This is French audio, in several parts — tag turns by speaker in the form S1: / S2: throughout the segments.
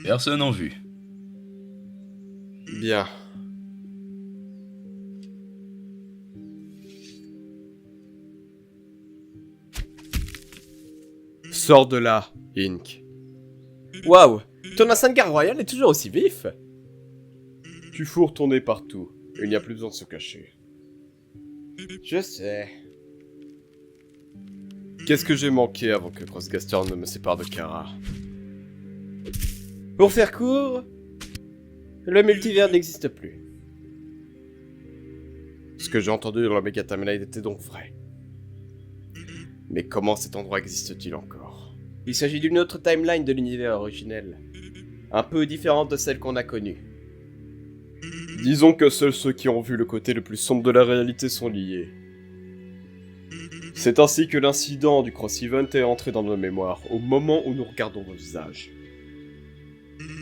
S1: Personne en vue.
S2: Bien. Sors de là, Ink. Waouh, ton instinct de garde royale est toujours aussi vif. Tu fourres ton nez partout. Il n'y a plus besoin de se cacher. Je sais. Qu'est-ce que j'ai manqué avant que Crosscaster ne me sépare de Kara? Pour faire court, le multivers n'existe plus. Ce que j'ai entendu dans l'Omega Timeline était donc vrai. Mais comment cet endroit existe-t-il encore? Il s'agit d'une autre timeline de l'univers originel, un peu différente de celle qu'on a connue. Disons que seuls ceux qui ont vu le côté le plus sombre de la réalité sont liés. C'est ainsi que l'incident du Cross Event est entré dans nos mémoires, au moment où nous regardons vos visages.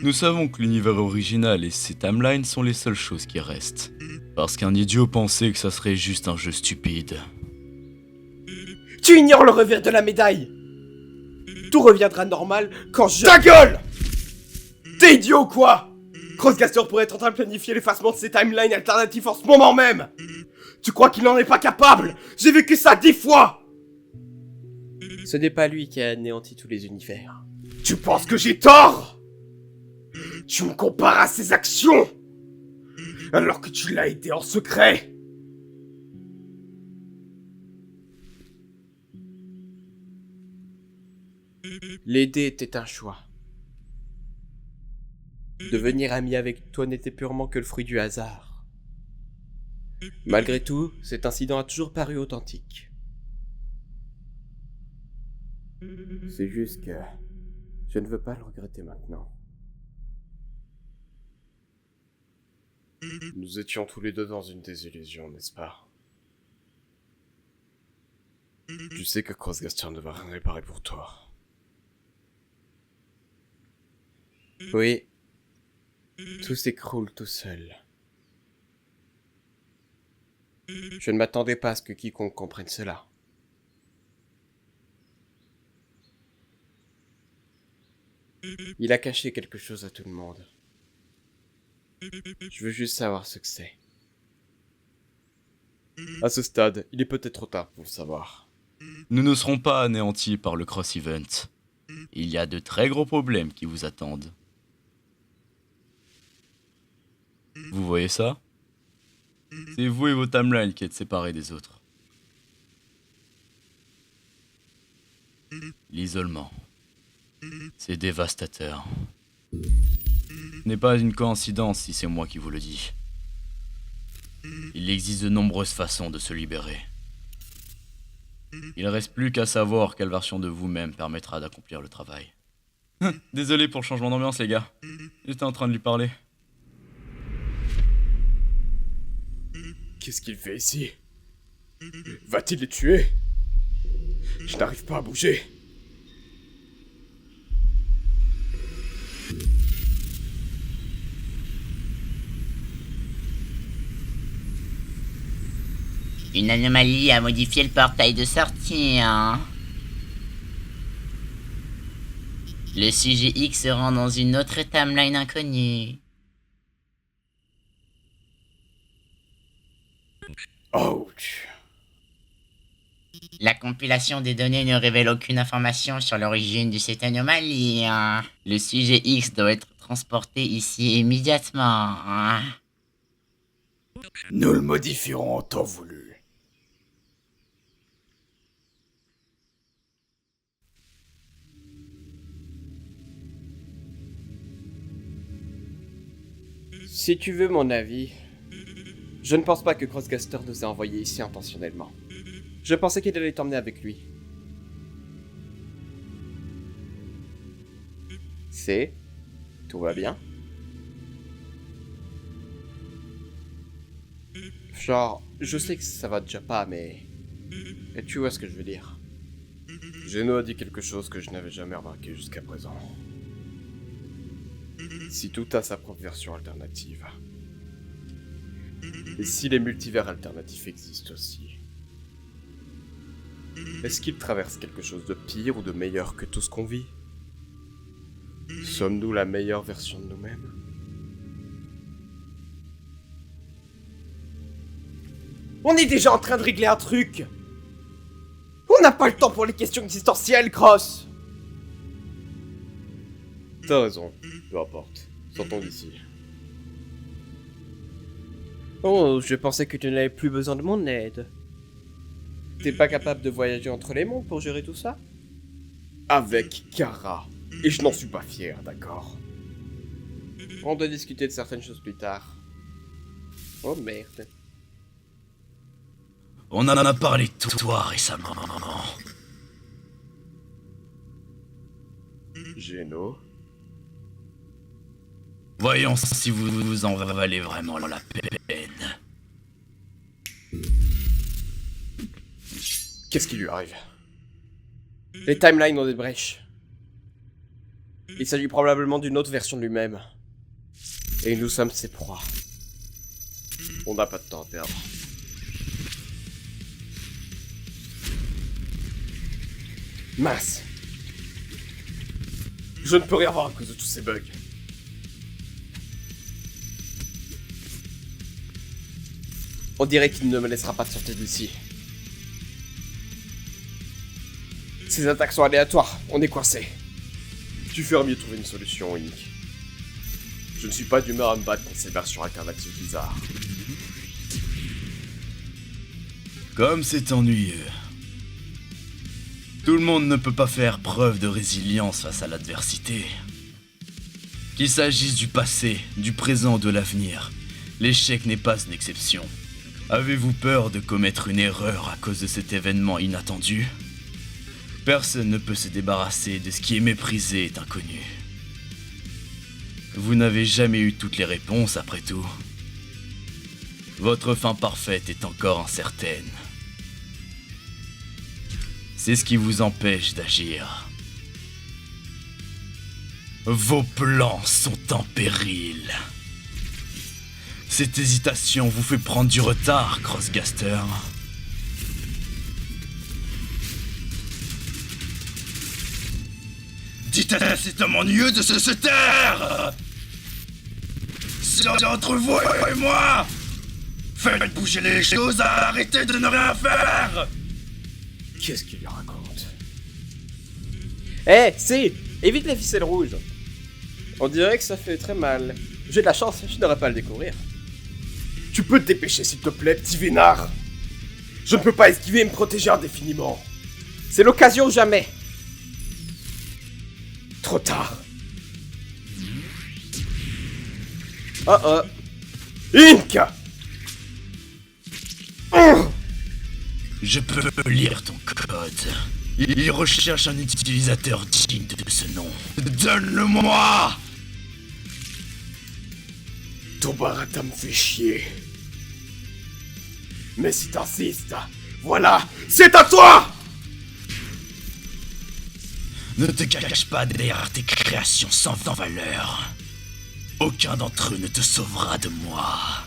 S1: Nous savons que l'univers original et ses timelines sont les seules choses qui restent. Parce qu'un idiot pensait que ça serait juste un jeu stupide.
S2: Tu ignores le revers de la médaille! Tout reviendra normal quand je... Ta gueule! T'es idiot ou quoi? Crosscaster pourrait être en train de planifier l'effacement de ces timelines alternatives en ce moment même! Tu crois qu'il n'en est pas capable? J'ai vécu ça 10 fois! Ce n'est pas lui qui a anéanti tous les univers. Tu penses que j'ai tort? Tu me compares à ses actions? Alors que tu l'as aidé en secret! L'aider était un choix. Devenir ami avec toi n'était purement que le fruit du hasard. Malgré tout, cet incident a toujours paru authentique. C'est juste que je ne veux pas le regretter maintenant. Nous étions tous les deux dans une désillusion, n'est-ce pas? Tu sais que Crosscaster ne va rien réparer pour toi. Oui. Tout s'écroule tout seul. Je ne m'attendais pas à ce que quiconque comprenne cela. Il a caché quelque chose à tout le monde. Je veux juste savoir ce que c'est. À ce stade, il est peut-être trop tard pour le savoir.
S1: Nous ne serons pas anéantis par le Cross Event. Il y a de très gros problèmes qui vous attendent. Vous voyez ça? C'est vous et vos timelines qui êtes séparés des autres. L'isolement. C'est dévastateur. Ce n'est pas une coïncidence si c'est moi qui vous le dis. Il existe de nombreuses façons de se libérer. Il reste plus qu'à savoir quelle version de vous-même permettra d'accomplir le travail. Désolé pour le changement d'ambiance, les gars. J'étais en train de lui parler.
S2: Qu'est-ce qu'il fait ici? Va-t-il les tuer? Je n'arrive pas à bouger.
S3: Une anomalie a modifié le portail de sortie, hein. Le sujet X se rend dans une autre timeline inconnue.
S2: Ouch.
S3: La compilation des données ne révèle aucune information sur l'origine de cette anomalie, hein. Le sujet X doit être transporté ici immédiatement, hein.
S2: Nous le modifierons en temps voulu. Si tu veux mon avis, je ne pense pas que Crosscaster nous ait envoyés ici intentionnellement. Je pensais qu'il allait t'emmener avec lui. C'est... Tout va bien? Genre, je sais que ça va déjà pas, mais... Et tu vois ce que je veux dire. Geno a dit quelque chose que je n'avais jamais remarqué jusqu'à présent. Si tout a sa propre version alternative. Et si les multivers alternatifs existent aussi. Est-ce qu'ils traversent quelque chose de pire ou de meilleur que tout ce qu'on vit? Sommes-nous la meilleure version de nous-mêmes? On est déjà en train de régler un truc! On n'a pas le temps pour les questions existentielles, Cross! T'as raison, peu importe. Sortons d'ici. Oh, je pensais que tu n'avais plus besoin de mon aide. T'es pas capable de voyager entre les mondes pour gérer tout ça? Avec Kara. Et je n'en suis pas fier, d'accord? On doit discuter de certaines choses plus tard. Oh merde.
S1: On en a parlé toi récemment.
S2: Geno.
S1: Voyons si vous en valez vraiment la peine.
S2: Qu'est-ce qui lui arrive? Les timelines ont des brèches. Il s'agit probablement d'une autre version de lui-même. Et nous sommes ses proies. On n'a pas de temps à perdre. Mince. Je ne peux rien voir à cause de tous ces bugs. On dirait qu'il ne me laissera pas sortir d'ici. Ces attaques sont aléatoires, on est coincé. Tu ferais mieux de trouver une solution unique. Je ne suis pas d'humeur à me battre contre ces versions alternatives bizarres.
S1: Comme c'est ennuyeux. Tout le monde ne peut pas faire preuve de résilience face à l'adversité. Qu'il s'agisse du passé, du présent ou de l'avenir, l'échec n'est pas une exception. Avez-vous peur de commettre une erreur à cause de cet événement inattendu? Personne ne peut se débarrasser de ce qui est méprisé et inconnu. Vous n'avez jamais eu toutes les réponses après tout. Votre fin parfaite est encore incertaine. C'est ce qui vous empêche d'agir. Vos plans sont en péril. Cette hésitation vous fait prendre du retard, Crossgaster. Dites à cet homme ennuyeux de se taire! C'est entre vous et moi! Faites bouger les choses, arrêtez de ne rien faire!
S2: Qu'est-ce qu'il lui raconte? Eh, évite les ficelles rouges. On dirait que ça fait très mal. J'ai de la chance, je n'aurais pas à le découvrir. Tu peux te dépêcher s'il te plaît, petit vénard. Je ne peux pas esquiver et me protéger indéfiniment. C'est l'occasion ou jamais. Trop tard. Oh oh. Inca.
S1: Je peux lire ton code. Il recherche un utilisateur digne de ce nom. Donne-le-moi!
S2: Ton barata me fait chier. Mais si t'insistes, voilà, c'est à toi!
S1: Ne te cache pas derrière tes créations sans valeur. Aucun d'entre eux ne te sauvera de moi.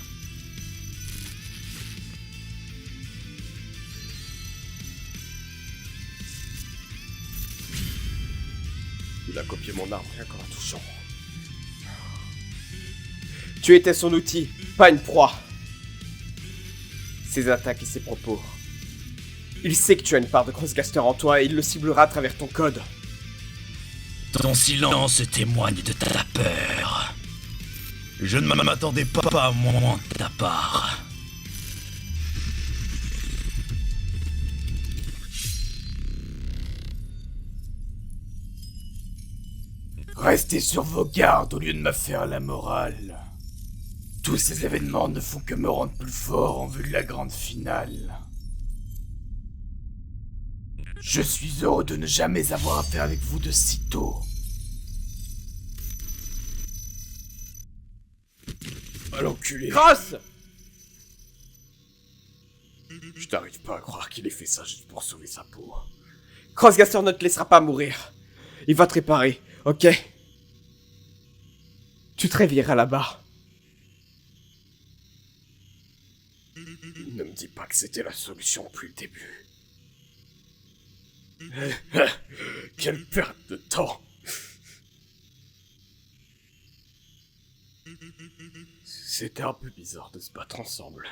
S2: Il a copié mon arme rien qu'en la touchant. Tu étais son outil, pas une proie. Ses attaques et ses propos. Il sait que tu as une part de Crossgaster en toi et il le ciblera à travers ton code.
S1: Ton silence témoigne de ta peur. Je ne m'attendais pas à moins de ta part.
S4: Restez sur vos gardes au lieu de me faire la morale. Tous ces événements ne font que me rendre plus fort en vue de la grande finale. Je suis heureux de ne jamais avoir affaire avec vous de sitôt.
S2: À l'enculé. Cross! Je n'arrive pas à croire qu'il ait fait ça juste pour sauver sa peau. Crossgaster ne te laissera pas mourir. Il va te réparer, ok? Tu te réveilleras là-bas. Ne me dis pas que c'était la solution depuis le début. Quelle perte de temps. C'était un peu bizarre de se battre ensemble.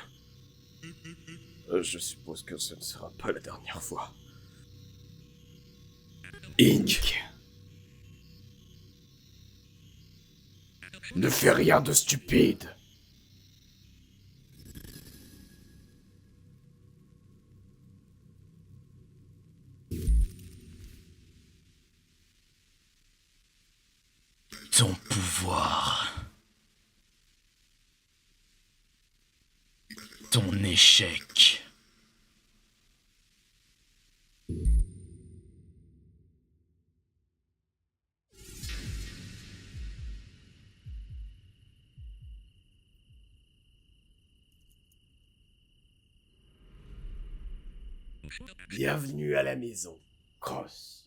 S2: Je suppose que ce ne sera pas la dernière fois. Inc.
S4: Ne fais rien de stupide.
S1: Ton pouvoir. Ton échec.
S2: Bienvenue à la maison, Cross.